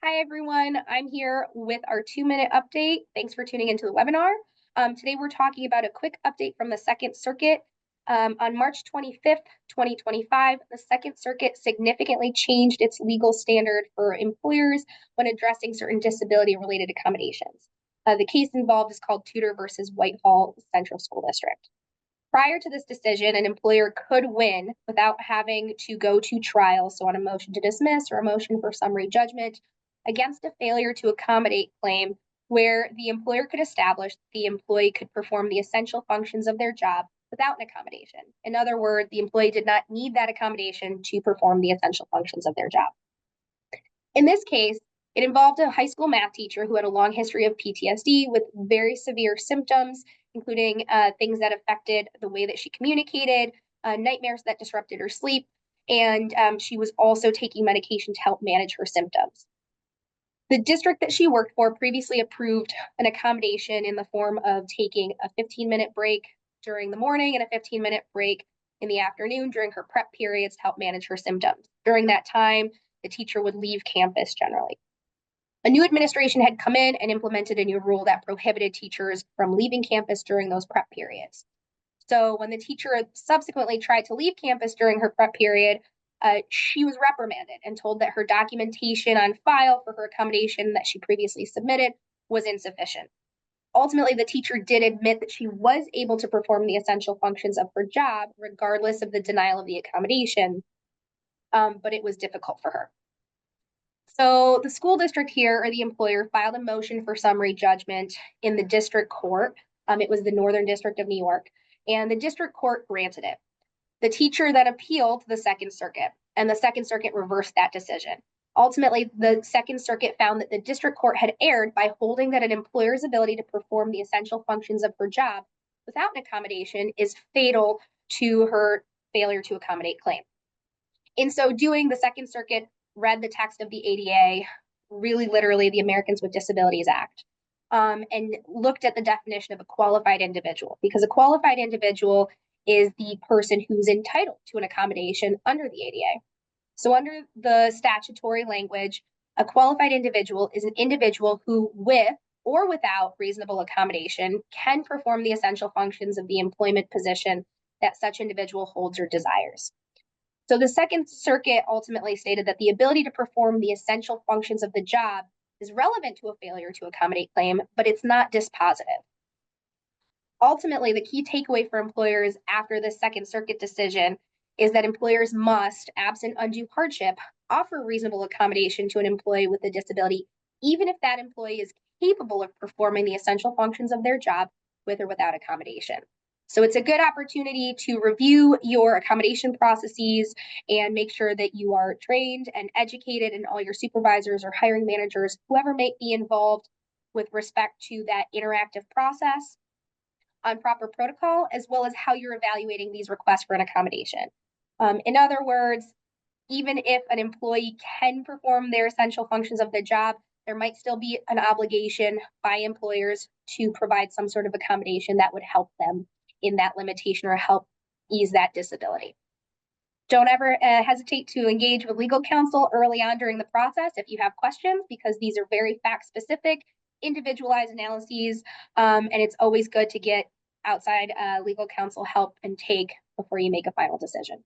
Hi, everyone. I'm here with our 2-minute update. Thanks for tuning into the webinar. Today, we're talking about a quick update from the Second Circuit. On March 25th, 2025, the Second Circuit significantly changed its legal standard for employers when addressing certain disability-related accommodations. The case involved is called Tudor versus Whitehall Central School District. Prior to this decision, an employer could win without having to go to trial, so on a motion to dismiss or a motion for summary judgment, against a failure to accommodate claim where the employer could establish the employee could perform the essential functions of their job without an accommodation. In other words, the employee did not need that accommodation to perform the essential functions of their job. In this case, it involved a high school math teacher who had a long history of PTSD with very severe symptoms, including things that affected the way that she communicated, nightmares that disrupted her sleep, and she was also taking medication to help manage her symptoms. The district that she worked for previously approved an accommodation in the form of taking a 15-minute break during the morning and a 15-minute break in the afternoon during her prep periods to help manage her symptoms. During that time, the teacher would leave campus generally. A new administration had come in and implemented a new rule that prohibited teachers from leaving campus during those prep periods. So when the teacher subsequently tried to leave campus during her prep period, she was reprimanded and told that her documentation on file for her accommodation that she previously submitted was insufficient. Ultimately, the teacher did admit that she was able to perform the essential functions of her job, regardless of the denial of the accommodation, but it was difficult for her. So the school district here, or the employer, filed a motion for summary judgment in the district court. It was the Northern District of New York, and the district court granted it. The teacher then appealed to the Second Circuit, and the Second Circuit reversed that decision. Ultimately, the Second Circuit found that the district court had erred by holding that an employer's ability to perform the essential functions of her job without an accommodation is fatal to her failure to accommodate claim. In so doing, the Second Circuit read the text of the ADA, really literally the Americans with Disabilities Act, and looked at the definition of a qualified individual, because a qualified individual is the person who's entitled to an accommodation under the ADA. So under the statutory language, a qualified individual is an individual who, with or without reasonable accommodation, can perform the essential functions of the employment position that such individual holds or desires. So the Second Circuit ultimately stated that the ability to perform the essential functions of the job is relevant to a failure to accommodate claim, but it's not dispositive. Ultimately, the key takeaway for employers after the Second Circuit decision is that employers must, absent undue hardship, offer reasonable accommodation to an employee with a disability, even if that employee is capable of performing the essential functions of their job with or without accommodation. So it's a good opportunity to review your accommodation processes and make sure that you are trained and educated, and all your supervisors or hiring managers, whoever may be involved with respect to that interactive process, on proper protocol, as well as how you're evaluating these requests for an accommodation. In other words, even if an employee can perform their essential functions of the job, there might still be an obligation by employers to provide some sort of accommodation that would help them in that limitation or help ease that disability. Don't ever hesitate to engage with legal counsel early on during the process if you have questions, because these are very fact-specific, individualized analyses, and it's always good to get outside legal counsel help and take before you make a final decision.